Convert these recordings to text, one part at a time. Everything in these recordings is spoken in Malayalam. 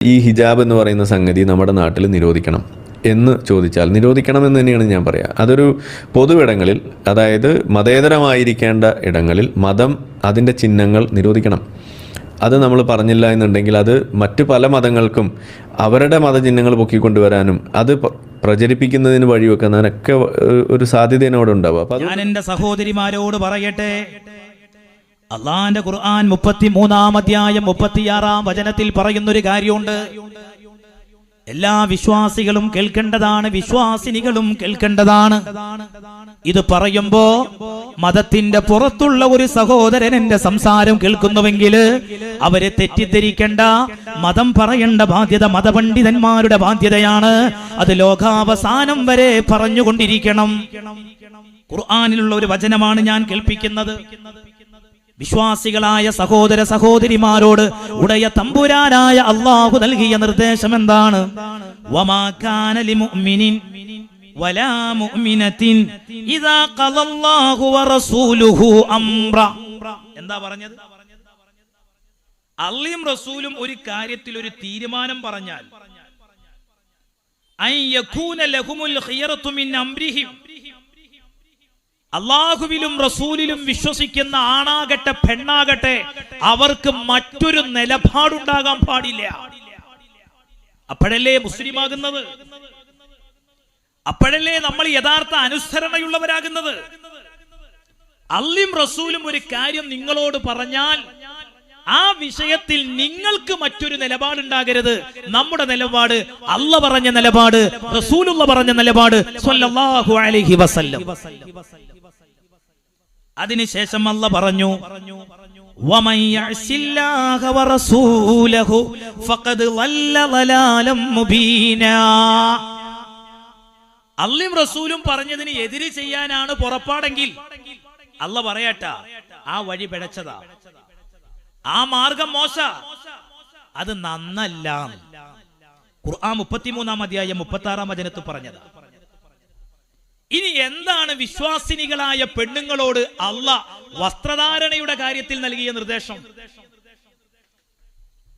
ഈ ഹിജാബ് എന്ന് പറയുന്ന സംഗതി നമ്മുടെ നാട്ടിൽ നിരോധിക്കണം എന്ന് ചോദിച്ചാൽ നിരോധിക്കണമെന്ന് തന്നെയാണ് ഞാൻ പറയുക. അതൊരു പൊതുവിടങ്ങളിൽ, അതായത് മതേതരമായിരിക്കേണ്ട ഇടങ്ങളിൽ മതം അതിൻ്റെ ചിഹ്നങ്ങൾ നിരോധിക്കണം. അത് നമ്മൾ പറഞ്ഞില്ല എന്നുണ്ടെങ്കിൽ അത് മറ്റു പല മതങ്ങൾക്കും അവരുടെ മതചിഹ്നങ്ങൾ പൊക്കിക്കൊണ്ടുവരാനും അത് പ്രചരിപ്പിക്കുന്നതിന് വഴിവെക്കുന്നതിനൊക്കെ ഒരു സാധ്യതയോടെ ഉണ്ടാവുക. അപ്പോൾ ഞാൻ എൻ്റെ സഹോദരിമാരോട് പറയട്ടെ, അള്ളാന്റെ ഖുർആൻ 33-ാം അധ്യായം 36-ാം വചനത്തിൽ പറയുന്നൊരു കാര്യമുണ്ട്. എല്ലാ വിശ്വാസികളും കേൾക്കേണ്ടതാണ്, വിശ്വാസിനികളും കേൾക്കേണ്ടതാണ്. ഇത് പറയുമ്പോ മതത്തിന്റെ പുറത്തുള്ള ഒരു സഹോദരൻ എന്റെ സംസാരം കേൾക്കുന്നുവെങ്കിൽ അവരെ തെറ്റിദ്ധരിക്കേണ്ട. മതം പറയേണ്ട ബാധ്യത മതപണ്ഡിതന്മാരുടെ ബാധ്യതയാണ്. അത് ലോകാവസാനം വരെ പറഞ്ഞുകൊണ്ടിരിക്കണം. ഖുർആനിലുള്ള ഒരു വചനമാണ് ഞാൻ കേൾപ്പിക്കുന്നത്. വിശ്വാസികളായ സഹോദര സഹോദരിമാരോട് ഉടയ തമ്പുരാനായ അല്ലാഹു നൽകിയ നിർദ്ദേശം എന്താണ്? വമാ കാന ലിമുഅ്മിനിൻ വലാ മുഅ്മിനത്തിൻ ഇദാ ഖലല്ലാഹു വറസൂലുഹു അംറ. എന്താ പറഞ്ഞത്? അല്ലാഹും റസൂലും ഒരു കാര്യത്തിൽ ഒരു തീരുമാനം പറഞ്ഞാൽ അൻ യകൂന ലഹുമുൽ ഖിയറതു മിൻ അംരിഹിം, അള്ളാഹുവിലും റസൂലിലും വിശ്വസിക്കുന്ന ആണാകട്ടെ പെണ്ണാകട്ടെ അവർക്ക് മറ്റൊരു നിലപാടുണ്ടാകാൻ പാടില്ല. അപ്പോഴല്ലേ മുസ്ലിമാകുന്നത്, അപ്പോഴല്ലേ നമ്മൾ യഥാർത്ഥ അനുസരണയുള്ളവരാകുന്നത്. അല്ലാഹും റസൂലും ഒരു കാര്യം നിങ്ങളോട് പറഞ്ഞാൽ ആ വിഷയത്തിൽ നിങ്ങൾക്ക് മറ്റൊരു നിലപാടുണ്ടാകരുത്. നമ്മുടെ നിലപാട് അല്ലാഹു പറഞ്ഞ നിലപാട്, റസൂലുള്ള പറഞ്ഞ നിലപാട് സ്വല്ലല്ലാഹു അലൈഹി വസല്ലം. അതിനുശേഷം അല്ലാഹു പറഞ്ഞു, വമൻ യഅസില്ലാഹ വറസൂലഹു ഫഖദ് ളല്ല ളലാലം മുബീനാ. അല്ലാഹും റസൂലും പറഞ്ഞതിന് എതിര് ചെയ്യാനാണ് പുറപ്പാടെങ്കിൽ അല്ലാഹു പറയട്ടെ, ആ വഴി പിഴച്ചതാ, ആ മാർഗം മോശ, അത് നന്നല്ല. ഖുർആൻ 33-ാം അധ്യായം 36-ാം വചനത്തിൽ പറഞ്ഞത്. ഇനി എന്താണ് വിശ്വാസിനികളായ പെണ്ണുങ്ങളോട് അല്ലാഹ് വസ്ത്രധാരണയുടെ കാര്യത്തിൽ നൽകിയ നിർദ്ദേശം?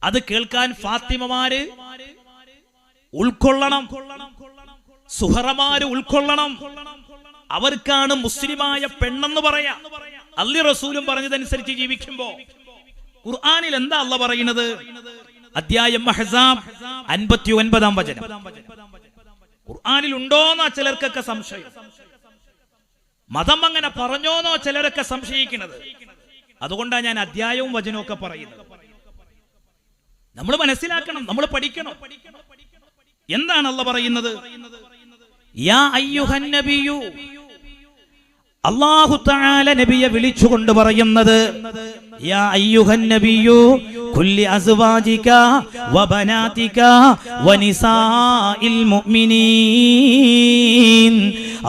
അത് കേൾക്കാൻ ഫാത്തിമമാര് ഉൾക്കൊള്ളണം, സുഹറമാര് ഉൾക്കൊള്ളണം. അവർക്കാണ് മുസ്ലിമായ പെണ്ണെന്ന് പറയാം. അല്ലാഹും റസൂലും പറഞ്ഞതനുസരിച്ച് ജീവിക്കുമ്പോ ഖുർആനിൽ എന്താ അല്ലാഹു പറയുന്നത്? അധ്യായം അഹ്സാബ് 59-ാം വചനം. ഖുർആനിൽ ഉണ്ടോന്നാ ചിലർക്കൊക്കെ സംശയം. മതം അങ്ങനെ പറഞ്ഞോന്നോ ചിലരൊക്കെ സംശയിക്കുന്നത്. അതുകൊണ്ടാണ് ഞാൻ അധ്യായവും വചനവും ഒക്കെ പറയുന്നത്. നമ്മൾ മനസ്സിലാക്കണം, നമ്മൾ പഠിക്കണം. എന്താണ് അല്ലാഹു പറയുന്നത്? യാ അയ്യുഹൻ നബിയു, അല്ലാഹു തആല നബിയെ വിളിച്ചുകൊണ്ട് പറയുന്നത്, യാ അയ്യുഹൻ നബിയു കുല്ലി അസ്വാജിക വബനാതിക വനിസാഇൽ മുഅ്മിനീൻ.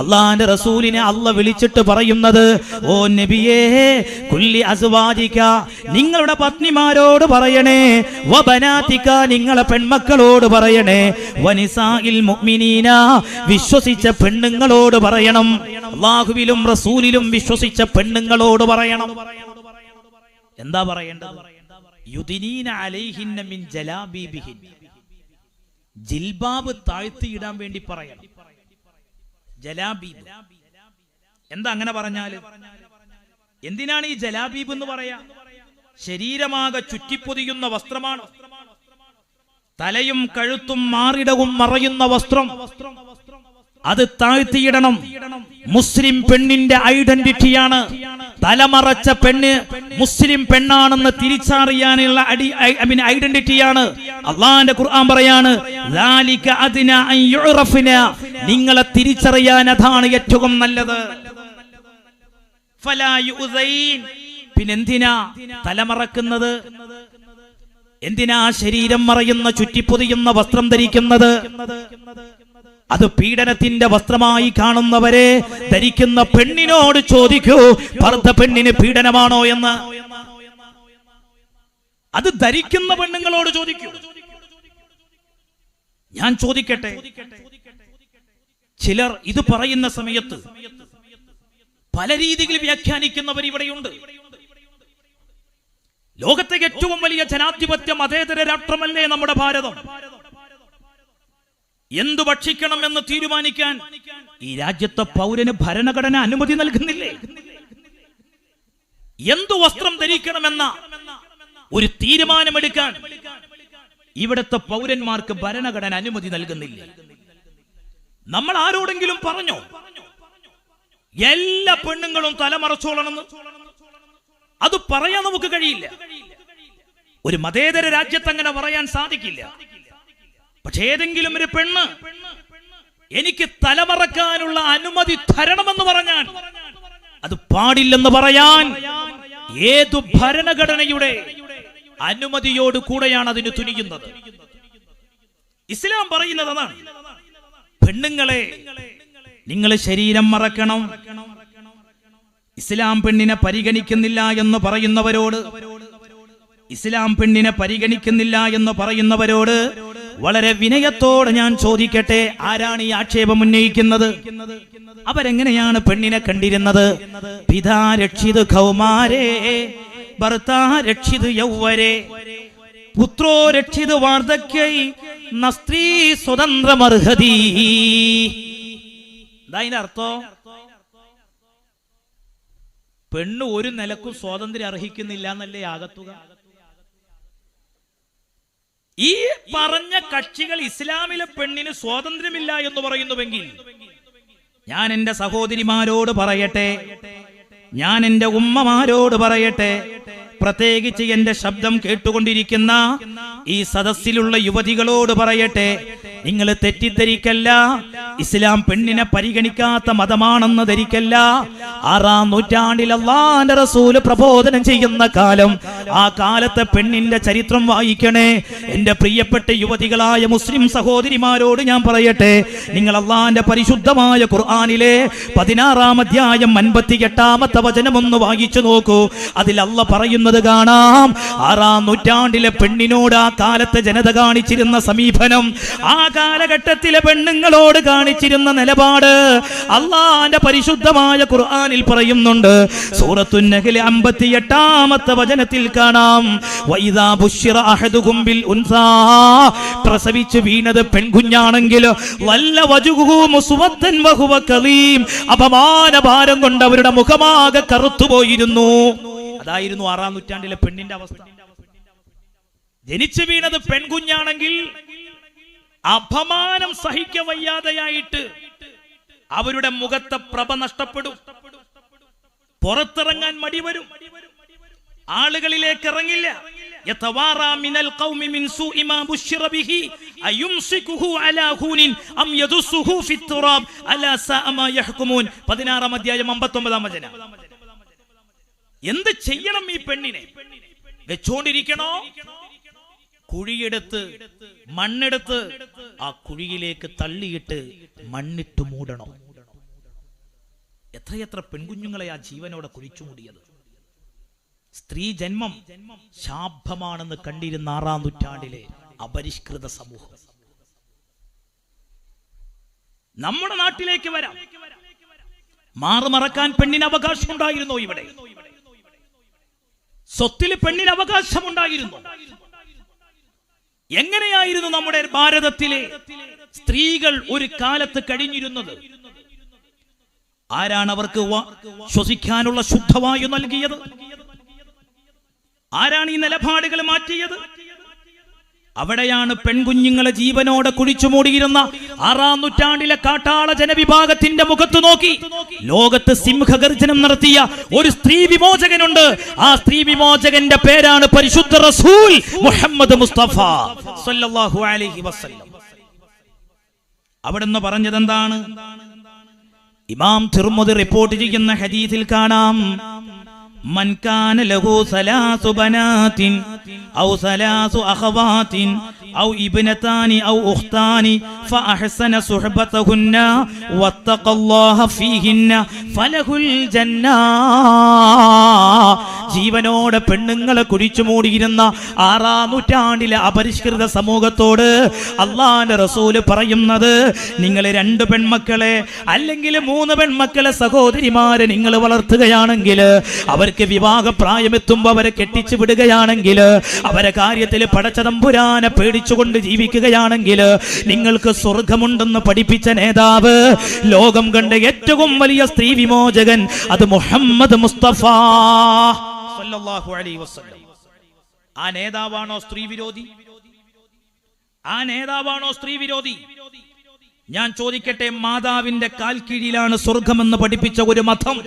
അല്ലാഹുവിന്റെ റസൂലിനെ അല്ലാഹു വിളിച്ചിട്ട് പറയുന്നത്, ഓ നബിയേ, കുല്ലി അസ്വാജിക, നിങ്ങളുടെ പത്നിമാരോട് പറയണേ, വബനാതിക, നിങ്ങളെ പെൺമക്കളോട് പറയണേ, വനിസാഇൽ മുഅ്മിനീന, വിശ്വസിച്ച പെണ്ണുങ്ങളോട് പറയണം. അല്ലാഹുവിലും റസൂലിലും വിശ്വസിച്ച പെണ്ണുങ്ങളോട് പറയണം. എന്താ പറയേണ്ടത്? യുദിനീന അലൈഹിന്ന മിൻ ജലാബീബിഹിൻ, ജിൽബാബ് താഴ്ത്തിയിടാൻ വേണ്ടി പറയണം. ജലാബീബ് എന്താ അങ്ങനെ പറഞ്ഞാല്? എന്തിനാണ് ഈ ജലാബീബ് എന്ന് പറയാ? ശരീരമാകെ ചുറ്റിപ്പൊതിയുന്ന വസ്ത്രമാണ്. തലയും കഴുത്തും മാറിടവും മറയുന്ന വസ്ത്രം, അത് താഴ്ത്തിയിടണം. മുസ്ലിം പെണ്ണിന്റെ ഐഡന്റിറ്റിയാണ്. തലമറച്ച പെണ്ണ് മുസ്ലിം പെണ്ണാണെന്ന് തിരിച്ചറിയാനുള്ള ഐഡന്റിറ്റിയാണ്. അള്ളാന്റെ ഖുർആൻ പറയാണ്, നിങ്ങളെ തിരിച്ചറിയാൻ അതാണ് ഏറ്റവും നല്ലത്. പിന്നെന്തിനാ തലമറക്കുന്നത്? എന്തിനാ ശരീരം മറയുന്ന ചുറ്റിപ്പൊതിയുന്ന വസ്ത്രം ധരിക്കുന്നത്? അത് പീഡനത്തിന്റെ വസ്ത്രമായി കാണുന്നവരെ ധരിക്കുന്ന പെണ്ണിനോട് ചോദിക്കൂ, ഭർത്ത പെണ്ണിന് പീഡനമാണോ എന്ന്. അത് ധരിക്കുന്ന പെണ്ണുങ്ങളോട് ചോദിക്കൂ. ഞാൻ ചോദിക്കട്ടെ, ചിലർ ഇത് പറയുന്ന സമയത്ത് പല രീതിയിൽ വ്യാഖ്യാനിക്കുന്നവർ ഇവിടെയുണ്ട്. ലോകത്തെ ഏറ്റവും വലിയ ജനാധിപത്യ മതേതര രാഷ്ട്രമല്ലേ നമ്മുടെ ഭാരതം? എന്തു ഭക്ഷിക്കണം എന്ന് തീരുമാനിക്കാൻ ഈ രാജ്യത്തെ പൗരന് ഭരണഘടന അനുമതി നൽകുന്നില്ലേ? എന്തു വസ്ത്രം ധരിക്കണമെന്ന ഒരു തീരുമാനമെടുക്കാൻ ഇവിടുത്തെ പൗരന്മാർക്ക് ഭരണഘടന അനുമതി നൽകുന്നില്ല. നമ്മൾ ആരോടെങ്കിലും പറഞ്ഞോ എല്ലാ പെണ്ണുങ്ങളും തലമറച്ചോളണമെന്ന്? അത് പറയാൻ നമുക്ക് കഴിയില്ല. ഒരു മതേതര രാജ്യത്ത് അങ്ങനെ പറയാൻ സാധിക്കില്ല. പക്ഷെ ഏതെങ്കിലും ഒരു പെണ്ണ് എനിക്ക് തലമറക്കാനുള്ള അനുമതി തരണമെന്ന് പറഞ്ഞാൽ അത് പാടില്ലെന്ന് പറയാൻ ഏതു ഭരണഘടനയുടെ അനുമതിയോട് കൂടെയാണ് അതിന് തുനിയുന്നത്? ഇസ്ലാം പറയുന്നത് അതാണ്. പെണ്ണുങ്ങളെ, നിങ്ങൾ ശരീരം മറക്കണം. ഇസ്ലാം പെണ്ണിനെ പരിഗണിക്കുന്നില്ല എന്ന് പറയുന്നവരോട്, ഇസ്ലാം പെണ്ണിനെ പരിഗണിക്കുന്നില്ല എന്ന് പറയുന്നവരോട് വളരെ വിനയത്തോടെ ഞാൻ ചോദിക്കട്ടെ, ആരാണ് ഈ ആക്ഷേപം ഉന്നയിക്കുന്നത്? അവരെങ്ങനെയാണ് പെണ്ണിനെ കണ്ടിരുന്നത്? പിതാ രക്ഷിത് കൗമാരേ ഭർത്താ രക്ഷിത് യൗവരേ പുത്രോ രക്ഷിത് വാർദ്ധക്യൈ നസ്ത്രീ സ്വതന്ത്രമർഹതി. അതിന്റെ അർത്ഥം പെണ്ണ് ഒരു നിലക്കും സ്വാതന്ത്ര്യം അർഹിക്കുന്നില്ല എന്നല്ലേ ആകത്തുക? ഈ പറഞ്ഞ കക്ഷികൾ ഇസ്ലാമിലെ പെണ്ണിന് സ്വാതന്ത്ര്യമില്ല എന്ന് പറയുന്നുവെങ്കിൽ ഞാൻ എന്റെ സഹോദരിമാരോട് പറയട്ടെ, ഞാൻ എന്റെ ഉമ്മമാരോട് പറയട്ടെ, പ്രത്യേകിച്ച് എന്റെ ശബ്ദം കേട്ടുകൊണ്ടിരിക്കുന്ന ഈ സദസ്സിലുള്ള യുവതികളോട് പറയട്ടെ, നിങ്ങൾ തെറ്റിദ്ധരിക്കല്ല. ഇസ്ലാം പെണ്ണിനെ പരിഗണിക്കാത്ത മതമാണെന്ന് ധരിക്കല്ല. 6-ാം നൂറ്റാണ്ടിൽ അല്ലാഹുവിന്റെ റസൂല് പ്രബോധനം ചെയ്യുന്ന കാലം, ആ കാലത്തെ പെണ്ണിന്റെ ചരിത്രം വായിക്കണേ. എന്റെ പ്രിയപ്പെട്ട യുവതികളായ മുസ്ലിം സഹോദരിമാരോട് ഞാൻ പറയട്ടെ, നിങ്ങൾ അല്ലാഹുവിന്റെ പരിശുദ്ധമായ ഖുർആനിലെ 16-ാം അധ്യായം 58-ാമത്തെ വചനം ഒന്ന് വായിച്ചു നോക്കൂ. അതിൽ അല്ലാഹ് പറയുന്നത് കാണാം, 6-ാം നൂറ്റാണ്ടിലെ പെണ്ണിനോട് ആ കാലത്തെ ജനത കാണിച്ചിരുന്ന സമീപനം, ആ കാലഘട്ടത്തിലെ പെണ്ണുങ്ങളോട് കാണിച്ചിരുന്ന നിലപാട് അല്ലാഹുവിന്റെ പരിശുദ്ധമായ ഖുർആനിൽ പറയുന്നുണ്ട്. സൂറത്തുൻ നഹ്ൽ 58-ാമത്തെ വചനത്തിൽ കാണാം, വഇദാ ബുശ്ശിറ അഹദുകും ബിൽ ഉൻസാ, പ്രസവിച്ചു വീണത് പെൺകുഞ്ഞാണെങ്കിൽ വല്ല വജുഹു മുസ്വദ്ദൻ വഹുവ കലീം, അപമാന ഭാരം കൊണ്ട് അവരുടെ മുഖമാകെ കറുത്തുപോയിരുന്നു. അതായിരുന്നു 6-ാം നൂറ്റാണ്ടിലെ പെണ്ണിന്റെ അവസ്ഥ. ജനിച്ചു വീണത് പെൺകുഞ്ഞാണെങ്കിൽ അപമാനം സഹിക്ക വയ്യാതെയായിട്ട് അവരുടെ മുഖത്തെ പ്രഭ നഷ്ടപ്പെടും, പുറത്തിറങ്ങാൻ മടി വരും, ആളുകളിലേക്ക് ഇറങ്ങില്ല. യതവാറാ മിനൽ ഖൗമി മിൻ സൂഇ മാ ബുശ്ശിറ ബിഹി അയുംസികുഹു അലാ ഹൂനിൻ അം യദുസുഹു ഫിത്തുറാബ് അലാ സാഅ മാ യഹ്കുമൂൻ. 16-ാം അധ്യായം 59-ാം വചനം. എന്ത് ചെയ്യണം ഈ പെണ്ണിനെ? വെച്ചോണ്ടിരിക്കണോ? കുഴിയെടുത്ത് മണ്ണെടുത്ത് ആ കുഴിയിലേക്ക് തള്ളിയിട്ട് മണ്ണിട്ട് മൂടണം. എത്രയെത്ര പെൺകുഞ്ഞുങ്ങളെ ആ ജീവനോടെ കുഴിച്ചു മൂടിയത്. സ്ത്രീ ജന്മം ശാപമാണെന്ന് കണ്ടിരുന്ന 6-ാം നൂറ്റാണ്ടിലെ അപരിഷ്കൃത സമൂഹം. നമ്മുടെ നാട്ടിലേക്ക് വരാം. മാറുമറക്കാൻ പെണ്ണിന് അവകാശമുണ്ടായിരുന്നോ? ഇവിടെ സ്വത്തിൽ പെണ്ണിന് അവകാശമുണ്ടായിരുന്നു. എങ്ങനെയായിരുന്നു നമ്മുടെ ഭാരതത്തിലെ സ്ത്രീകൾ ഒരു കാലത്ത് കഴിഞ്ഞിരുന്നത്? ആരാണ് അവർക്ക് ശ്വസിക്കാനുള്ള ശുദ്ധവായു നൽകിയത്? ആരാണ് ഈ നിലപാടുകൾ മാറ്റിയത്? അവിടെയാണ് പെൺകുഞ്ഞുങ്ങളെ ജീവനോടെ കുഴിച്ചു മൂടിയിരുന്ന 6-ാം നൂറ്റാണ്ടിലെ കാട്ടാള ജനവിഭാഗത്തിന്റെ മുഖത്ത് നോക്കി ലോകത്ത് സിംഹഗർജനം നടത്തിയ ഒരു സ്ത്രീ വിമോചകനുണ്ട്. ആ സ്ത്രീ വിമോചകന്റെ പേരാണ് പരിശുദ്ധ റസൂൽ മുഹമ്മദ് മുസ്തഫ സല്ലല്ലാഹു അലൈഹി വസല്ലം. അവിടുന്ന് പറഞ്ഞത് എന്താണ്? ഇമാം തിർമിദി റിപ്പോർട്ട് ചെയ്യുന്ന ഹദീസിൽ കാണാം, മൻ കാന ലഹു സലാസു ബനാതിൻ ഔ സലാസു അഖവാതിൻ ഔ ഇബ്നതാനി ഔ ഉഖ്താനി ഫഅഹ്സന സുഹ്ബതഹുന്ന വത്തഖല്ലാഹ ഫീഹിന്ന ഫലഹുൽ ജന്ന. ജീവനോടെ പെണ്ണുങ്ങളെ കുഴിച്ചു മൂടിയിരുന്ന 6-ാം നൂറ്റാണ്ടിലെ അപരിഷ്കൃത സമൂഹത്തോട് അല്ലാഹുവിന്റെ റസൂല് പറയുന്നത്, നിങ്ങൾ 2 പെൺമക്കളെ അല്ലെങ്കിൽ 3 പെൺമക്കളെ സഹോദരിമാരെ നിങ്ങൾ വളർത്തുകയാണെങ്കിൽ അവർ അവർക്ക് വിവാഹപ്രായമെത്തുമ്പോൾ അവരെ കെട്ടിച്ചു വിടുകയാണെങ്കിൽ, അവരെ കാര്യത്തിൽ പടച്ചതമ്പുരാനെ പേടിച്ചുകൊണ്ട് ജീവിക്കുകയാണെങ്കിൽ നിങ്ങൾക്ക് സ്വർഗമുണ്ടെന്ന് പഠിപ്പിച്ച നേതാവ്, ലോകം കണ്ട ഏറ്റവും വലിയ സ്ത്രീ വിമോചകൻ, അത് മുഹമ്മദ് മുസ്തഫ സല്ലല്ലാഹു അലൈഹി വസല്ലം. ആ നേതാവാണോ സ്ത്രീ വിരോധി? ആ നേതാവാണോ സ്ത്രീ വിരോധി? ഞാൻ ചോദിക്കട്ടെ, മാതാവിന്റെ കാൽ കീഴിലാണ് സ്വർഗമെന്ന് പഠിപ്പിച്ച ഒരു മതം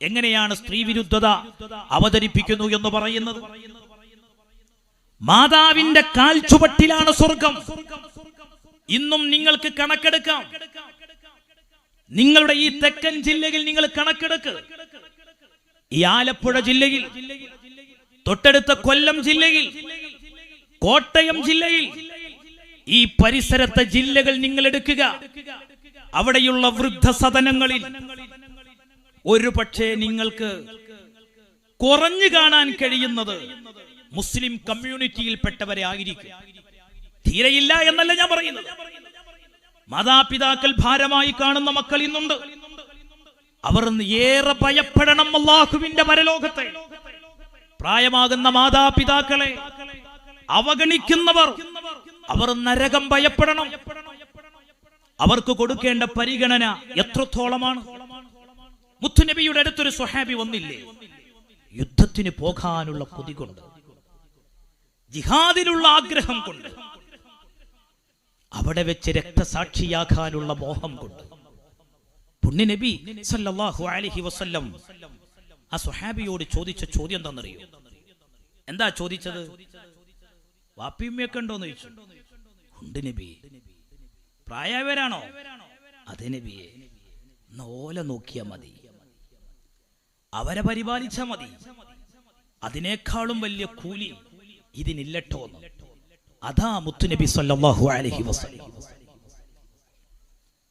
എങ്ങനെയാണ് സ്ത്രീ വിരുദ്ധത അവതരിപ്പിക്കുന്നു എന്ന് പറയുന്നത്? മാതാവിന്റെ കാൽ ചുവട്ടിലാണ് സ്വർഗം. ഇന്നും നിങ്ങൾക്ക് കണക്കെടുക്കാം. നിങ്ങളുടെ ഈ തെക്കൻ ജില്ലയിൽ നിങ്ങൾ കണക്കെടുക്ക്. ഈ ആലപ്പുഴ ജില്ലയിൽ, തൊട്ടടുത്ത കൊല്ലം ജില്ലയിൽ, കോട്ടയം ജില്ലയിൽ, ഈ പരിസരത്തെ ജില്ലകൾ നിങ്ങൾ എടുക്കുക. അവിടെയുള്ള വൃദ്ധസദനങ്ങളിൽ ഒരു പക്ഷേ നിങ്ങൾക്ക് കുറഞ്ഞു കാണാൻ കഴിയുന്നത് മുസ്ലിം കമ്മ്യൂണിറ്റിയിൽപ്പെട്ടവരെ ആയിരിക്കും. തീരെയില്ല എന്നല്ല ഞാൻ പറയുന്നത്. മാതാപിതാക്കൾ ഭാരമായി കാണുന്ന മക്കൾ ഇന്നുണ്ട്. അവർ ഏറെ ഭയപ്പെടണം അല്ലാഹുവിന്റെ പരലോകത്തെ. പ്രായമാകുന്ന മാതാപിതാക്കളെ അവഗണിക്കുന്നവർ, അവർ നരകം ഭയപ്പെടണം. അവർക്ക് കൊടുക്കേണ്ട പരിഗണന എത്രത്തോളമാണ്? മുത്തുനബിയുടെ അടുത്തൊരു സ്വഹാബി വന്നില്ലേ, യുദ്ധത്തിന് പോകാനുള്ള കൊതി കൊണ്ട്, ജിഹാദിനുള്ള ആഗ്രഹം കൊണ്ട്, അവിടെ വെച്ച് രക്തസാക്ഷിയാകാനുള്ള മോഹം കൊണ്ട്. പുണ്യനബി സല്ലല്ലാഹു അലൈഹി വസല്ലം ആ സ്വഹാബിയോട് ചോദിച്ച ചോദ്യം എന്താണെന്നറിയോ? എന്താ ചോദിച്ചത്? വാപ്പിയമ്മയൊക്കെ ഉണ്ടോന്ന് ചോദിച്ചു. ഉണ്ട് നബി. പ്രായവരാണോ? അതെ നബിയെ. ഓല നോക്കിയാ മതി, അവരെ പരിപാലിച്ചാ മതി, അതിനേക്കാളും വലിയ കൂലി ഇതിനില്ലട്ടോ. അതാ മുത്തുനബി സല്ലല്ലാഹു അലൈഹി വസല്ലം.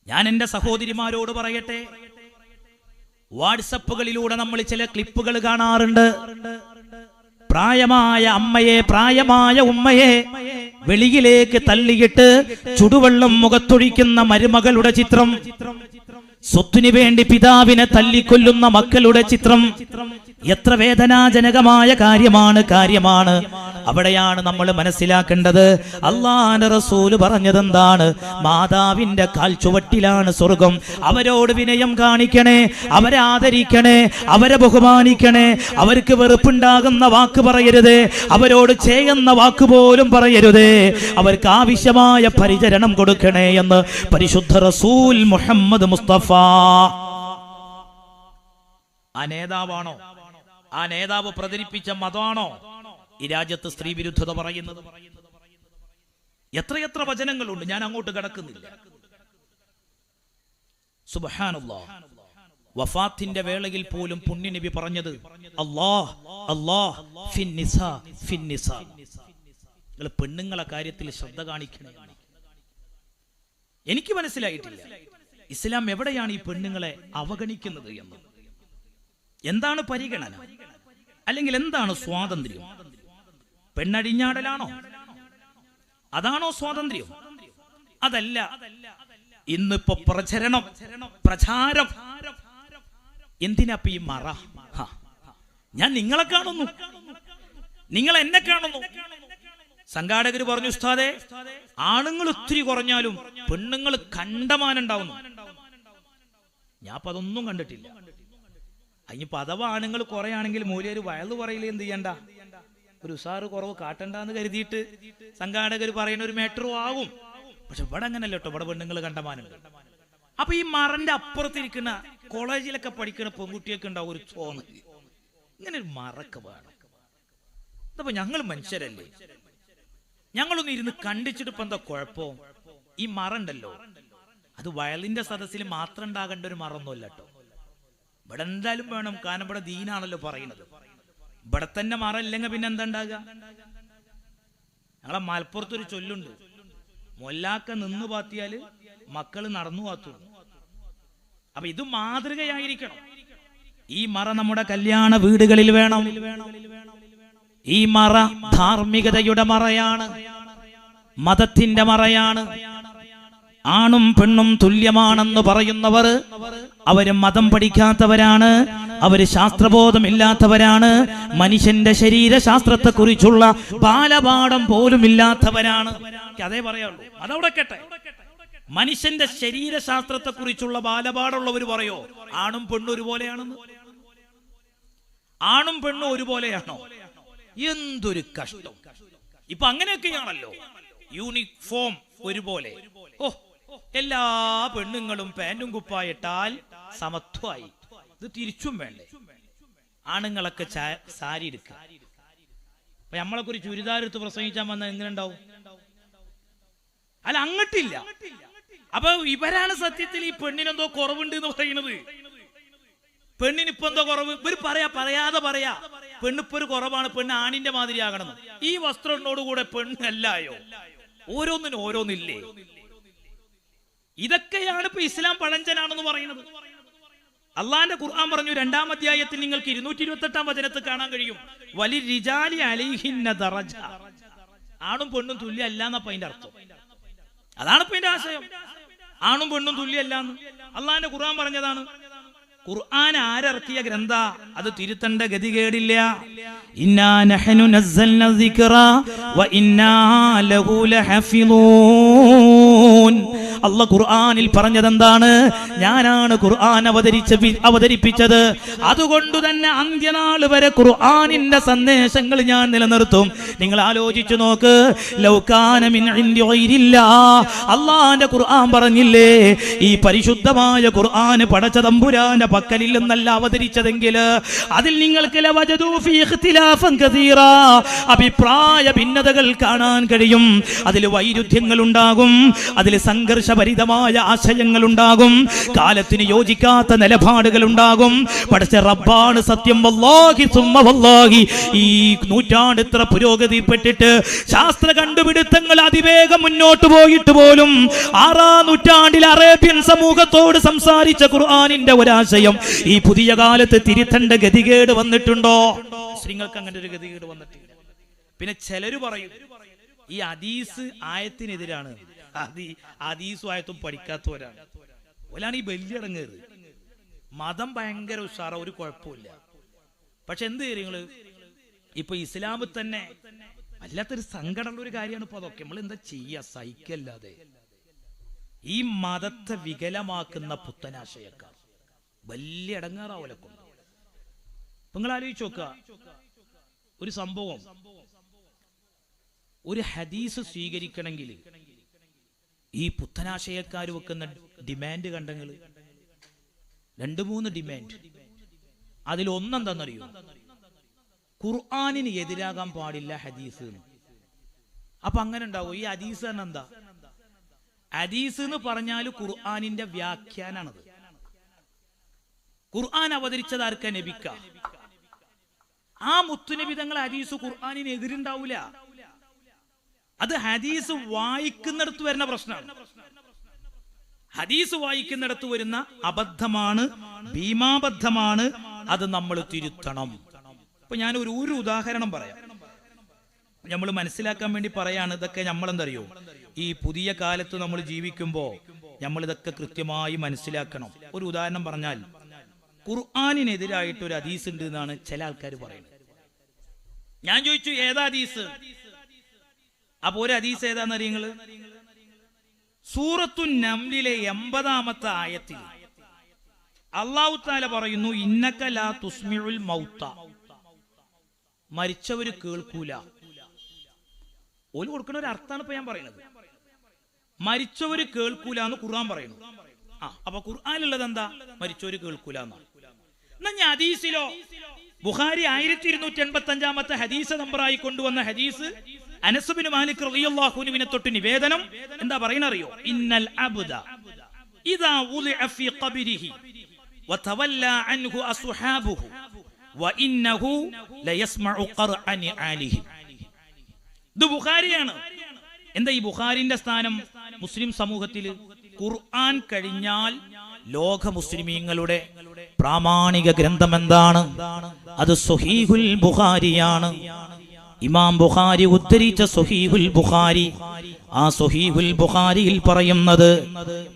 ഞാൻ എന്റെ സഹോദരിമാരോട് പറയട്ടെ, വാട്സപ്പുകളിലൂടെ നമ്മൾ ചില ക്ലിപ്പുകൾ കാണാറുണ്ട്. പ്രായമായ അമ്മയെ, പ്രായമായ ഉമ്മയെ വെളിയിലേക്ക് തള്ളിയിട്ട് ചുടുവെള്ളം മുഖത്തൊഴിക്കുന്ന മരുമകളുടെ ചിത്രം, സ്വത്തിനു വേണ്ടി പിതാവിനെ തല്ലിക്കൊല്ലുന്ന മക്കളുടെ ചിത്രം. എത്ര വേദനാജനകമായ കാര്യമാണ്. അവിടെയാണ് നമ്മൾ മനസ്സിലാക്കേണ്ടത്. അല്ലാഹുവിന്റെ റസൂല് പറഞ്ഞതെന്താണ്? മാതാവിന്റെ കാൽ ചുവട്ടിലാണ് സ്വർഗം. അവരോട് വിനയം കാണിക്കണേ, അവരെ ആദരിക്കണേ, അവരെ ബഹുമാനിക്കണേ. അവർക്ക് വെറുപ്പുണ്ടാകുന്ന വാക്ക് പറയരുത്, അവരോട് ചെയ്യുന്ന വാക്ക് പോലും പറയരുത്. അവർക്ക് ആവശ്യമായ പരിചരണം കൊടുക്കണേ എന്ന് പരിശുദ്ധ റസൂൽ മുഹമ്മദ് മുസ്തഫ. ആ നേതാവാണോ, ആ നേതാവ് പ്രചരിപ്പിച്ച മതമാണോ ഈ രാജ്യത്ത് സ്ത്രീ വിരുദ്ധത പറയുന്നത്? എത്രയെത്ര വചനങ്ങളുണ്ട്, ഞാൻ അങ്ങോട്ട് കടക്കുന്നില്ല. സുബ്ഹാനല്ലാഹ്. വഫാത്തിന്റെ വേളയിൽ പോലും പുണ്യനബി പറഞ്ഞത് അല്ലാഹ് അല്ലാഹ് ഫിന്നിസാ ഫിന്നിസാ. നിങ്ങൾ പെണ്ണുങ്ങളെ കാര്യത്തിൽ ശ്രദ്ധ കാണിക്കണേ. എനിക്ക് മനസ്സിലായിട്ടില്ല ഇസ്ലാം എവിടെയാണ് ഈ പെണ്ണുങ്ങളെ അവഗണിക്കുന്നത് എന്ന്. എന്താണ് പരിഗണന? അല്ലെങ്കിൽ എന്താണ് സ്വാതന്ത്ര്യം? പെണ്ണടിഞ്ഞാടലാണോ? അതാണോ സ്വാതന്ത്ര്യം? അതല്ല. ഇന്നിപ്പോ പ്രചാരം എന്തിനാ ഈ മറ? ഞാൻ നിങ്ങളെ കാണുന്നു, നിങ്ങൾ എന്നെ കാണുന്നു. സംഘാടകർ പറഞ്ഞു, ഉസ്താദേ, ആണുങ്ങൾ ഒത്തിരി കുറഞ്ഞാലും പെണ്ണുങ്ങൾ കണ്ടമാനുണ്ടാവുന്നു. ഞാൻ അപ്പൊ അതൊന്നും കണ്ടിട്ടില്ല. അതിനിപ്പോ അഥവാ ആണുങ്ങൾ കുറയാണെങ്കിൽ മൂല്യൊരു വയല് പറയില്ല, എന്ത് ചെയ്യണ്ട, ഒരു ഉസാറ് കുറവ് കാട്ടണ്ടെന്ന് കരുതിയിട്ട് സംഘാടകർ പറയുന്ന ഒരു മേറ്ററും ആവും. പക്ഷെ ഇവിടെ അങ്ങനല്ല കേട്ടോ, ഇവിടെ പെണ്ണുങ്ങൾ കണ്ടമാനുണ്ട്. അപ്പൊ ഈ മറന്റെ അപ്പുറത്തിരിക്കുന്ന കോളേജിലൊക്കെ പഠിക്കുന്ന പെൺകുട്ടിയൊക്കെ ഉണ്ടാവും ഒരു തോന്നൽ, ഇങ്ങനെ ഒരു മറക്കെ വേണം. അതപ്പോ ഞങ്ങൾ മനുഷ്യരല്ലേ, ഞങ്ങളൊന്നും ഇരുന്ന് കണ്ടിച്ചിട്ട് ഇപ്പൊ എന്താ കുഴപ്പം? ഈ മറ ഉണ്ടല്ലോ, അത് വയലിന്റെ സദസ്സിൽ മാത്രം ഉണ്ടാകേണ്ട ഒരു മറൊന്നുമല്ല കേട്ടോ. ഇവിടെ എന്തായാലും വേണം, കാരണം ഇവിടെ ദീനാണല്ലോ പറയുന്നത്. ഇവിടെ തന്നെ മറ ഇല്ലെങ്കിൽ പിന്നെ എന്താ ഉണ്ടാകുക? ഞങ്ങളെ മലപ്പുറത്തൊരു ചൊല്ലുണ്ട്, മൊല്ലാക്ക നിന്ന് പാത്തിയാല് മക്കള് നടന്നു പാത്തു. അപ്പൊ ഇത് മാതൃകയായിരിക്കണം. ഈ മറ നമ്മുടെ കല്യാണ വീടുകളിൽ വേണം. ഈ മറ ധാർമ്മികതയുടെ മറയാണ്, മതത്തിന്റെ മറയാണ്. ആണും പെണ്ണും തുല്യമാണെന്ന് പറയുന്നവർ അവര് മതം പഠിക്കാത്തവരാണ്, അവര് ശാസ്ത്രബോധമില്ലാത്തവരാണ്. മനുഷ്യന്റെ ശരീരശാസ്ത്രത്തെ കുറിച്ചുള്ള ബാലപാഠം പോലും ഇല്ലാത്തവരാണ്. അതേ പറയാനുള്ളൂ. അതവിടെ കേട്ടെ. മനുഷ്യന്റെ ശരീരശാസ്ത്രത്തെ കുറിച്ചുള്ള ബാലപാഠമുള്ളവർ പറയോ ആണും പെണ്ണും ഒരുപോലെയാണെന്ന്? ആണും പെണ്ണും ഒരുപോലെയാണോ? എന്തൊരു കഷ്ടം. ഇപ്പൊ അങ്ങനെയൊക്കെയാണല്ലോ. യൂണിഫോം ഒരുപോലെ. ഓ, എല്ലാ പെണ്ണുങ്ങളും പാന്റും കുപ്പായിട്ടാൽ സമത്വമായി. ഇത് തിരിച്ചും വേണ്ടേ? ആണുങ്ങളൊക്കെ സാരി എടുക്കുക. അപ്പൊ നമ്മളെ കുറിച്ച് ചുരിദാരെടുത്ത് പ്രസംഗിച്ചാൽ വന്നാൽ എങ്ങനെ ഉണ്ടാവും? അല്ല, അങ്ങട്ടില്ല. അപ്പൊ ഇവരാണ് സത്യത്തിൽ ഈ പെണ്ണിനെന്തോ കുറവുണ്ട് എന്ന് പറയുന്നത്. പെണ്ണിനിപ്പോ എന്തോ കുറവ് ഇവര് പറയാതെ പറയാ പെണ്ണിപ്പോ ഒരു കുറവാണ്, പെണ്ണ് ആണിന്റെ മാതിരി ആകണം. ഈ വസ്ത്രത്തിനോടുകൂടെ പെണ്ണല്ലായോ? ഓരോന്നിനും ഓരോന്നില്ലേ? ഇതൊക്കെയാണ് ഇപ്പൊ ഇസ്ലാം പഴഞ്ചനാണെന്ന് പറയുന്നത്. അള്ളാന്റെ ഖുർആൻ പറഞ്ഞു 2-ാം അധ്യായത്തിൽ നിങ്ങൾക്ക് 228-ാം വചനത്തിൽ കാണാൻ കഴിയും, വലി റിജാലി അലൈഹിന്ന ദറജ. ആണും പെണ്ണും തുല്യമല്ല എന്നപ്പ അതിന്റെ അർത്ഥം. അതാണ് ഇപ്പൊ അതിന്റെ ആശയം. ആണും പെണ്ണും തുല്യമല്ലാന്ന് അള്ളാന്റെ ഖുർആൻ പറഞ്ഞതാണ്. ഖുർആൻ ആരിറക്കിയ ഗ്രന്ഥ? അത് തിരുത്തേണ്ട ഗതികേടില്ല. ഇന്നാ നഹ്നു നസ്സൽന ദിക്റ വ ഇന്നാ ലഹു ലഹഫിളൂൻ. അല്ലാഹ് ഖുർആനിൽ പറഞ്ഞതെന്താണ്? ഞാനാണ് ഖുർആൻ അവതരിപ്പിച്ചത്. അതുകൊണ്ട് തന്നെ അന്ത്യനാൾ വരെ ഖുർആനിന്റെ സന്ദേശങ്ങൾ ഞാൻ നിലനിർത്തും. നിങ്ങൾ ആലോചിച്ചു നോക്ക്. ലൗ കാന മിൻ ഇൻദി ഗൈരില്ലാഹ്, അല്ലാഹുവിന്റെ ഖുർആൻ പറഞ്ഞില്ലേ, ഈ പരിശുദ്ധമായ ഖുർആൻ പടച്ച തമ്പുരാന്റെ പക്കലിൽ നിന്നല്ല അവതരിച്ചതെങ്കിൽ അതിൽ നിങ്ങൾക്ക് ലവജദൂ ഫീ ഇഖ്തിലാഫൻ കസീറാ, അഭിപ്രായ ഭിന്നതകൾ കാണാൻ കഴിയും. അതിൽ വൈരുദ്ധ്യങ്ങൾ ഉണ്ടാകും, അതിൽ സംഘർഷഭരിതമായ ആശയങ്ങൾ ഉണ്ടാകും, കാലത്തിന് യോജിക്കാത്ത നിലപാടുകൾ ഉണ്ടാകും. പടച്ച റബ്ബാണ് സത്യം. വല്ലാഹി സുമ്മ വല്ലാഹി, ഈ നൂറ്റാണ്ട് ഇത്ര പുരോഗതിപ്പെട്ടിട്ട് ശാസ്ത്ര കണ്ടുപിടുത്തങ്ങൾ അതിവേഗം മുന്നോട്ട് പോയിട്ട് പോലും 6-ാം നൂറ്റാണ്ടിൽ അറേബ്യൻ സമൂഹത്തോട് സംസാരിച്ച ഖുർആനിന്റെ ഒരാശയം ഈ പുതിയ കാലത്ത് തിരുത്തേണ്ട ഗതികേട് വന്നിട്ടുണ്ടോ? മുസ്ലിങ്ങൾക്ക് അങ്ങനെ ഒരു ഗതികേട് വന്നിട്ടില്ല. പിന്നെ ചിലര് പറയും ഈ ഹദീസ് ആയത്തിനെതിരാണ്. ഹദീസും ആയത്തും പഠിക്കാത്തവരാണ്. ഓലാണ് ഈ ബലിയടങ്ങേറ്. മതം ഭയങ്കര ഉഷാറ, ഒരു കുഴപ്പമില്ല. പക്ഷെ എന്ത് കാര്യങ്ങള് ഇപ്പൊ ഇസ്ലാമിൽ തന്നെ വല്ലാത്തൊരു സങ്കടമുള്ള ഒരു കാര്യമാണ് ഇപ്പൊ അതൊക്കെ. നമ്മൾ എന്താ ചെയ്യാ? സഹിക്കല്ലാതെ. ഈ മതത്തെ വികലമാക്കുന്ന പുത്തനാശയക്കാർ വലിയ ഇടങ്ങാറാവലൊക്കെ. നിങ്ങൾ ആലോചിച്ച് നോക്കുക, ഒരു സംഭവം, ഒരു ഹദീസ് സ്വീകരിക്കണമെങ്കിൽ ഈ പുത്തനാശയക്കാർ വെക്കുന്ന ഡിമാൻഡ് കണ്ടെങ്കിൽ 2-3 ഡിമാൻഡ്. അതിലൊന്നെന്താണെന്നറിയോ? ഖുർആനിന് എതിരാകാൻ പാടില്ല ഹദീസ്. അപ്പൊ അങ്ങനെ ഉണ്ടാവും. ഈ ഹദീസ് തന്നെ എന്താ? ഹദീസ് എന്ന് പറഞ്ഞാൽ ഖുർആനിന്റെ വ്യാഖ്യാനാണത്. ഖുർആൻ അവതരിച്ചത് ആർക്ക? നബിക്ക. ആ മുത്തുനബി തങ്ങൾ ഹദീസ് ഖുർആനിന് എതിരുണ്ടാവൂല. അത് ഹദീസ് വായിക്കുന്നിടത്ത് വരുന്ന പ്രശ്നമാണ്. ഹദീസ് വായിക്കുന്നിടത്ത് വരുന്ന അബദ്ധമാണ്, ഭീമാബദ്ധമാണ്. അത് നമ്മൾ തിരുത്തണം. ഇപ്പൊ ഞാൻ ഒരു ഉദാഹരണം പറയാം. നമ്മൾ മനസ്സിലാക്കാൻ വേണ്ടി പറയാണ്. ഇതൊക്കെ നമ്മളെന്തറിയോ, ഈ പുതിയ കാലത്ത് നമ്മൾ ജീവിക്കുമ്പോ നമ്മൾ ഇതൊക്കെ കൃത്യമായി മനസ്സിലാക്കണം. ഒരു ഉദാഹരണം പറഞ്ഞാൽ, ഖുർആനിനെതിരായിട്ട് ഒരു ഹദീസ് ഉണ്ട് എന്നാണ് ചില ആൾക്കാർ പറയുന്നത്. ഞാൻ ചോദിച്ചു ഏതാ ഹദീസ്? അപ്പൊ ഒരു ഹദീസ് ഏതാന്നറിയങ്ങള്? സൂറത്തു നംലിലെ 80-ാമത്തെ ആയത്തിൽ അല്ലാഹു തആല പറയുന്നു, ഇന്നക ലാ തുസ്മിഉൽ മൗത. മരിച്ചവര് കേൾക്കൂല. ഓല് കൊടുക്കുന്ന ഒരു അർത്ഥമാണ് ഇപ്പൊ ഞാൻ പറയുന്നത്. മരിച്ചവര് കേൾക്കൂല എന്ന് ഖുർആൻ പറയുന്നു. അപ്പൊ ഖുർആനിലുള്ളത് എന്താ? മരിച്ചവര് കേൾക്കൂല എന്നാണ്. എന്നാ ഞാൻ ഹദീസിലോ? ബുഖാരി 1285-ാമത്തെ ഹദീസ് നമ്പറായി കൊണ്ടുവന്ന ഹദീസ് അനസ് ബിൻ മാലിക് റളിയല്ലാഹു അൻഹുവിനെ തൊട്ട് നിവേദനം എന്താ പറയുന്നറിയോ? ഇന്നൽ അബ്ദ ഇദാ ഉളിഅ ഫീ ഖബ്രിഹി വതവല്ല അൻഹു അസ്ഹാബുഹു വഇന്നഹു ലയസ്മഉ ഖർഅൻ ആലിഹി. ഇത് ബുഖാരിയാണ്. എന്താ ഈ ബുഖാരിന്റെ സ്ഥാനം മുസ്ലിം സമൂഹത്തിൽ? ഖുർആൻ കഴിഞ്ഞാൽ ലോക മുസ്ലിമീങ്ങളുടെ പ്രാമാണിക ഗ്രന്ഥം എന്താണ്? അത് സ്വഹീഹുൽ ബുഖാരിയാണ്. ഇമാം ബുഖാരി ഉദ്ധരിച്ച സ്വഹീഹുൽ ബുഖാരി. ആ സ്വഹീഹുൽ ബുഖാരിയിൽ പറയുന്നത്,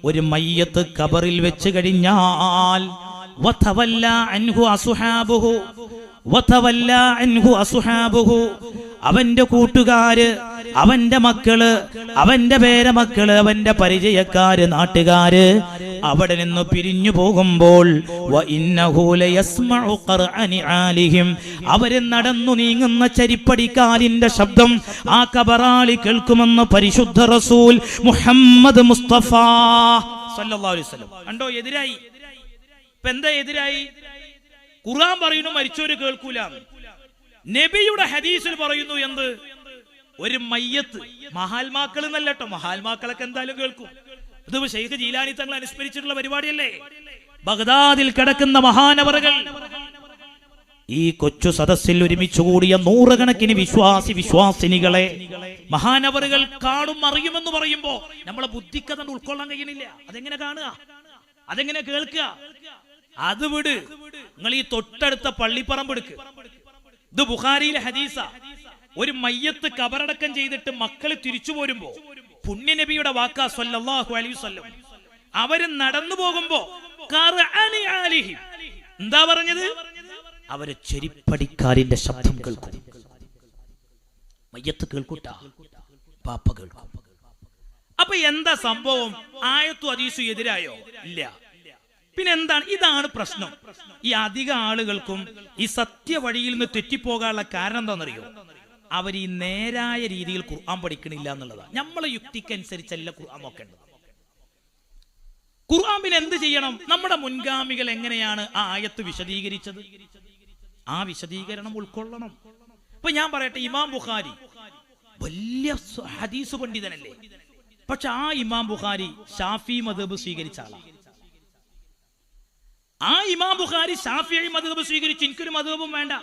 ഒരു മയ്യത്ത് ഖബറിൽ വെച്ച് കഴിഞ്ഞാൽ വതവല്ല അൻഹു അസ്ഹാബുഹു വതവല്ല അൻഹു അസ്ഹാബുഹു. അവന്റെ കൂട്ടുകാര്, അവന്റെ മക്കള്, അവന്റെ പേരമക്കള്, അവന്റെ പരിചയക്കാര്, നാട്ടുകാര് അവിടെ നിന്ന് പിരിഞ്ഞു പോകുമ്പോൾ അവര് നടന്നു നീങ്ങുന്ന ചരിപ്പടിക്കാലിന്റെ ശബ്ദം ആ കബറാളി കേൾക്കുമെന്ന് പരിശുദ്ധ റസൂൽ മുഹമ്മദ് മുസ്തഫ സല്ലല്ലാഹു അലൈഹി വസല്ലം. കണ്ടോ, എതിരായി. ഇപ്പൊ എന്താ എതിരായി? ഖുർആൻ പറയുന്നു മരിച്ചവര് കേൾക്കൂല. നബിയുടെ ഹദീസിൽ പറയുന്നു എന്ത്? ഒരു മയ്യത്ത്, മഹാത്മാക്കൾ എന്നല്ലോ, മഹാത്മാക്കളൊക്കെ എന്തായാലും കേൾക്കും. ഇത് ശൈഖ് ജീലാനി തങ്ങൾ അനുസ്മരിച്ചിട്ടുള്ള പരിപാടിയല്ലേ? ബഗ്ദാദിൽ കിടക്കുന്ന മഹാനവറുകൾ ഈ കൊച്ചു സദസ്സിൽ ഒരുമിച്ച് കൂടിയ നൂറുകണക്കിന് വിശ്വാസിനികളെ മഹാനവറുകൾ കാണും അറിയുമെന്ന് പറയുമ്പോ നമ്മളെ ബുദ്ധിക്കത് ഉൾക്കൊള്ളാൻ കഴിയണില്ല. അതെങ്ങനെ കാണുക? അതെങ്ങനെ കേൾക്കുക? അത് വിട്. നിങ്ങൾ ഈ തൊട്ടടുത്ത പള്ളിപ്പറമ്പ് എടുക്ക്. ഇത് ബുഖാരിയിലെ ഹദീസ. ഒരു മയ്യത്ത് കബറടക്കം ചെയ്തിട്ട് മക്കള് തിരിച്ചു പോരുമ്പോ പുണ്യനബിയുടെ വാക്കാ സ്വല്ലല്ലാഹു അലൈഹി വസല്ലം, അവര് നടന്നു പോകുമ്പോ എന്താ പറഞ്ഞത്? അവര് ചെരിപ്പടിക്കാരിന്റെ ശബ്ദം കേൾക്കും. മയ്യത്ത് കേൾക്കൂട്ട, പാപ്പ കേൾക്കും. അപ്പൊ എന്താ സംഭവം? ആയത്തു ഹദീസു എതിരായോ? ഇല്ല. പിന്നെ എന്താണ്? ഇതാണ് പ്രശ്നം. ഈ അധിക ആളുകൾക്കും ഈ സത്യവഴിയിൽ നിന്ന് തെറ്റിപ്പോകാനുള്ള കാരണം എന്താണെന്നറിയോ? അവർ ഈ നേരായ രീതിയിൽ ഖുർആൻ പഠിക്കണില്ല എന്നുള്ളതാണ്. നമ്മളെ യുക്തിക്കനുസരിച്ചല്ല ഖുർആൻ നോക്കേണ്ടത്. ഖുർആൻ പിന്നെ എന്ത് ചെയ്യണം? നമ്മുടെ മുൻഗാമികൾ എങ്ങനെയാണ് ആ ആയത്ത് വിശദീകരിച്ചത്, ആ വിശദീകരണം ഉൾക്കൊള്ളണം. ഇപ്പൊ ഞാൻ പറയട്ടെ, ഇമാം ബുഖാരി വലിയ ഹദീസ് പണ്ഡിതനല്ലേ? പക്ഷെ ആ ഇമാം ബുഖാരി ഷാഫി മദ്ഹബ് സ്വീകരിച്ച ആളാണ്. ആ ഇമാം ബുഖാരി ഷാഫിഈ മദ്ഹബ് സ്വീകരിച്ചു. എനിക്കൊരു മദ്ഹബും വേണ്ട,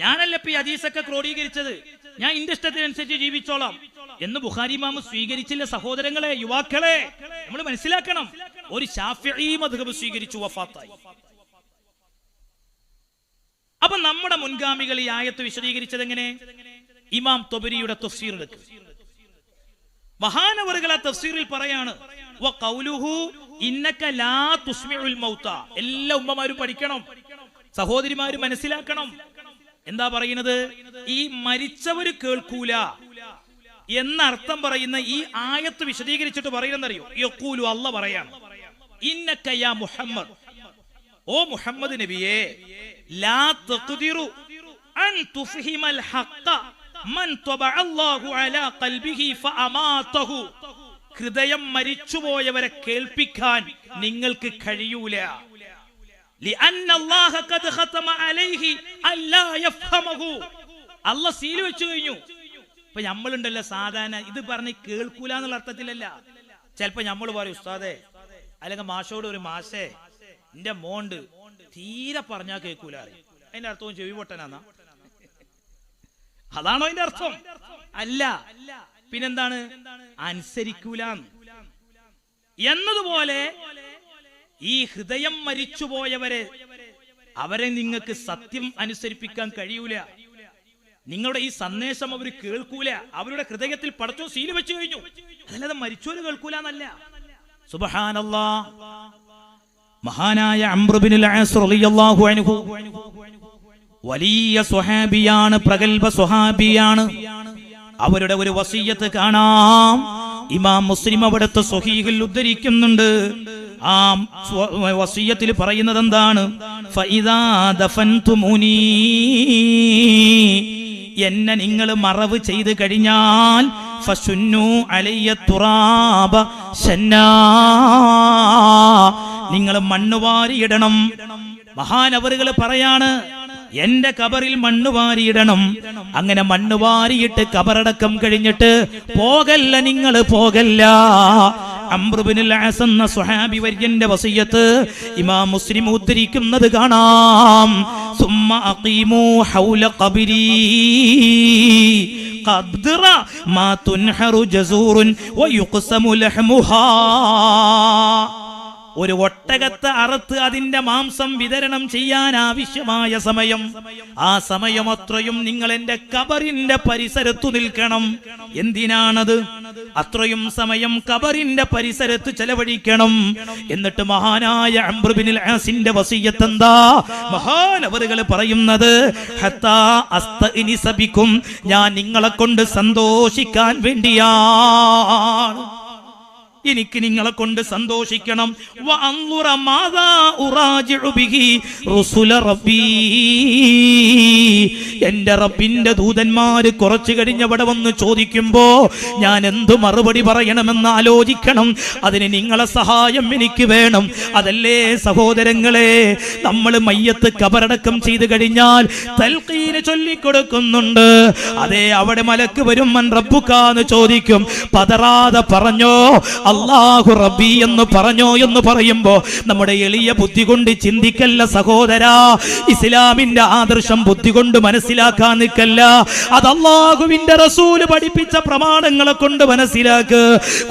ഞാനല്ല ഇപ്പൊ ഈ ഹദീസൊക്കെ ക്രോഡീകരിച്ചത്, ഞാൻ എന്റെ ഇഷ്ടത്തിനനുസരിച്ച് ജീവിച്ചോളാം എന്ന് ബുഖാരി ഇമാം സ്വീകരിച്ചില്ല. സഹോദരങ്ങളെ, യുവാക്കളെ, നമ്മൾ മനസ്സിലാക്കണം. ഒരു ഷാഫിഈ മദ്ഹബ് സ്വീകരിച്ചു, വഫാത്തായി. അപ്പൊ നമ്മുടെ മുൻഗാമികൾ ഈ ആയത്ത് വിശദീകരിച്ചത് എങ്ങനെ? ഇമാം തൊബരിയുടെ തഫ്സീർ എടുക്കുക. മഹാനവറുകൾ ആ തഫ്സീറിൽ പറയാണ്, വഖൗലുഹു ഇന്നക ലാ തുസ്മിഉൽ മൗത. എല്ലാ ഉമ്മമാരും പഠിക്കണം, സഹോദരിമാരും മനസ്സിലാക്കണം. എന്താ പറയുന്നത്? ഈ മരിച്ചവര് കേൾക്കൂല എന്നർത്ഥം പറയുന്ന ഈ ആയത്ത് വിശദീകരിച്ചിട്ട് പറയുന്നറിയോ? യഖൂലു, അല്ലാഹ് പറയാണ്, ഇന്നക യാ മുഹമ്മദ്, ഓ മുഹമ്മദ് നബിയേ, ലാ തഖ്ദിറു അൻ തുഫഹിമൽ ഹഖ്ഖ മൻ തബഅ അല്ലാഹു അലാ ഖൽബിഹി ഫഅമാതഹു. ഹൃദയം മരിച്ചുപോയവരെ കേൾപ്പിക്കാൻ നിങ്ങൾക്ക് കഴിയൂല. ലിഅന്ന അല്ലാഹ ഖദ് ഖതമ അലൈഹി അല്ലാ യഫ്ഹമഹു. അല്ലാഹ് സീൽ വെച്ചു കഴിഞ്ഞു. ഇപ്പൊ നമ്മളുണ്ടല്ലോ സാധാരണ ഇത് പറഞ്ഞ് കേൾക്കൂല എന്നുള്ള അർത്ഥത്തിലല്ല. ചിലപ്പോ നമ്മൾ പറയും, ഉസ്താദേ അല്ലെങ്കിൽ മാഷോട്, ഒരു മാഷേ എന്റെ മോണ്ട് തീരെ പറഞ്ഞാ കേൾക്കൂല. അതിന്റെ അർത്ഥവും ചെവി പൊട്ടനാന്നാ? അതാണോ അതിന്റെ അർത്ഥം? അല്ല. പിന്നെന്താണ്? അനുസരിക്കൂല എന്നതുപോലെ ഈ ഹൃദയം മരിച്ചുപോയവരെ, അവരെ നിങ്ങൾക്ക് സത്യം അനുസരിപ്പിക്കാൻ കഴിയൂല. നിങ്ങളുടെ ഈ സന്ദേശം അവർ കേൾക്കൂല. അവരുടെ ഹൃദയത്തിൽ പടച്ചോ സീല് വെച്ചു കഴിഞ്ഞു. അതല്ലാതെ മരിച്ചോര് കേൾക്കൂല എന്നല്ല. സുബ്ഹാനല്ലാഹ്. മഹാനായ അംർ ഇബ്നുൽ ആസ് റളിയല്ലാഹു അൻഹു വലിയ സ്വഹാബിയാണ്, പ്രഗൽഭ സ്വഹാബിയാണ്. അവരുടെ ഒരു വസിയ്യത്ത് കാണാം. ഇമാം മുസ്ലിം അവിടുത്തെ സ്വഹീഹിൽ ഉദ്ധരിക്കുന്നുണ്ട്. ആ വസിയ്യത്തിൽ പറയുന്നത് എന്താണ്? ഫഇദാ ദഫൻതുമുനി, എന്നെ നിങ്ങൾ മറവ് ചെയ്ത് കഴിഞ്ഞാൽ ഫസുന്നു അലയ്യ തുറാബ ശന്നാ, നിങ്ങൾ മണ്ണ് വാരിയിടണം. മഹാനവറുകൾ പറയാണ്, എന്റെ കബറിൽ മണ്ണ് വാരിയിടണം. അങ്ങനെ മണ്ണ് വാരിയിട്ട് കബറടക്കം കഴിഞ്ഞിട്ട് പോകല്ല, നിങ്ങൾ പോകല്ല. അംർ ഇബ്നുൽ ആസ് എന്ന സ്വഹാബി വര്യന്റെ വസിയത്ത് ഇമാം മുസ്ലിം ഉദ്ധരിക്കുന്നത് കാണാം. സുമ്മ അഖീമു ഹൗല ഖബരി ഖദ്റ മാ തുൻഹറു ജസൂറുൻ വയുഖ്സമു ലഹ്മുഹാ. ഒരു ഒട്ടകത്തെ അറുത്ത് അതിന്റെ മാംസം വിതരണം ചെയ്യാൻ ആവശ്യമായ സമയം, ആ സമയം അത്രയും നിങ്ങൾ എന്റെ ഖബറിന്റെ പരിസരത്തു നിൽക്കണം. എന്തിനാണത്? അത്രയും സമയം ഖബറിന്റെ പരിസരത്ത് ചെലവഴിക്കണം. എന്നിട്ട് മഹാനായ അംർ ബിനുൽ ആസിന്റെ വസിയ്യത്ത് എന്താ? മഹാനവറുകൾ പറയുന്നത്, ഹത്താ അസ്തഇനിസ ബിക്കും, ഞാൻ നിങ്ങളെ കൊണ്ട് സന്തോഷിക്കാൻ വേണ്ടിയാണ്. എനിക്ക് നിങ്ങളെ കൊണ്ട് സന്തോഷിക്കണം. എന്റെ റബ്ബിന്റെ ദൂതന്മാര് കുറച്ചു കഴിഞ്ഞവിടെ വന്ന് ചോദിക്കുമ്പോ ഞാൻ എന്തു മറുപടി പറയണമെന്ന് ആലോചിക്കണം. അതിന് നിങ്ങളെ സഹായം എനിക്ക് വേണം. അതല്ലേ സഹോദരങ്ങളെ, നമ്മൾ മയ്യത്ത് കബറടക്കം ചെയ്തു കഴിഞ്ഞാൽ തൽഖീന് ചൊല്ലിക്കൊടുക്കുന്നുണ്ട്. അതെ, അവിടെ മലക്ക് വരും, മൻ റബ്ബുക്കാന്ന് ചോദിക്കും. പതറാതെ പറഞ്ഞോ അല്ലാഹു റബ്ബി എന്ന് പറഞ്ഞോ എന്ന് പറയുമ്പോ നമ്മുടെ എളിയ ബുദ്ധി കൊണ്ട് ചിന്തിക്കല്ല സഹോദരാ. ഇസ്ലാമിന്റെ ആദർശം ബുദ്ധി കൊണ്ട് മനസ്സിലാക്കാൻ നിൽക്കല്ല. അത് അല്ലാഹുവിന്റെ റസൂല് പഠിപ്പിച്ച പ്രമാണങ്ങളെ കൊണ്ട് മനസ്സിലാക്ക്.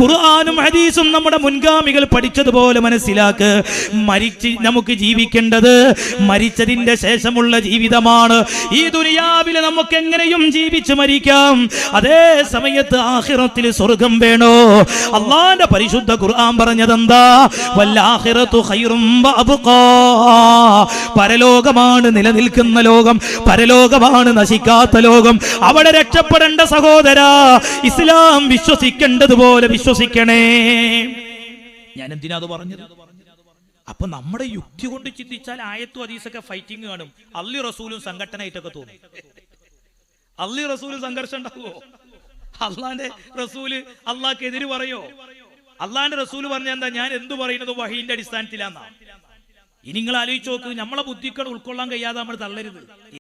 ഖുർആനും ഹദീസും നമ്മുടെ മുൻഗാമികൾ പഠിച്ചതുപോലെ മനസ്സിലാക്ക്. മരിച്ച് നമുക്ക് ജീവിക്കേണ്ടത് മരിച്ചതിന്റെ ശേഷമുള്ള ജീവിതമാണ്. ഈ ദുനിയാവിൽ നമുക്ക് എങ്ങനെയും ജീവിച്ച് മരിക്കാം. അതേ സമയത്ത് ആഖിറത്തിൽ സ്വർഗം വേണോ? അല്ലാഹുവിന്റെ പരിശുദ്ധ ഖുർആൻ പറഞ്ഞതെന്താ? വല്ലാഖിറതു ഖൈറും വഅബ്ഖാ. പരലോകമാണ് നിലനിൽക്കുന്ന ലോകം, പരലോകമാണ് നശിക്കാത്ത ലോകം. അവിടെ രക്ഷപ്പെടേണ്ട സഹോദരാ, ഇസ്ലാം വിശ്വസിക്കേണ്ടതുപോലെ വിശ്വസിക്കണേ. ഞാൻ എന്തിനാ അത് പറഞ്ഞത്? അപ്പൊ നമ്മുടെ യുക്തി കൊണ്ട് ചിന്തിച്ചാൽ ആയത്തും ഹദീസൊക്കെ ഫൈറ്റിംഗ് കാണും. അള്ളി റസൂലും സംഘടനയായിട്ടൊക്കെ തോന്നും. അള്ളി റസൂലും സംഘർഷം ഉണ്ടാവുമോ? അള്ളാന്റെ റസൂല് അള്ളാഹ്ക്കെതിര് പറയോ? അള്ളാന്റെ റസൂല് പറഞ്ഞ എന്താ? ഞാൻ എന്തു പറയുന്നത് വഹീന്റെ അടിസ്ഥാനത്തിലാന്നാ. ഇനി നിങ്ങൾ ആലോചിച്ച് നോക്ക്, നമ്മളെ ബുദ്ധിക്കട് ഉൾക്കൊള്ളാൻ കഴിയാതെ നമ്മൾ തള്ളരുത്.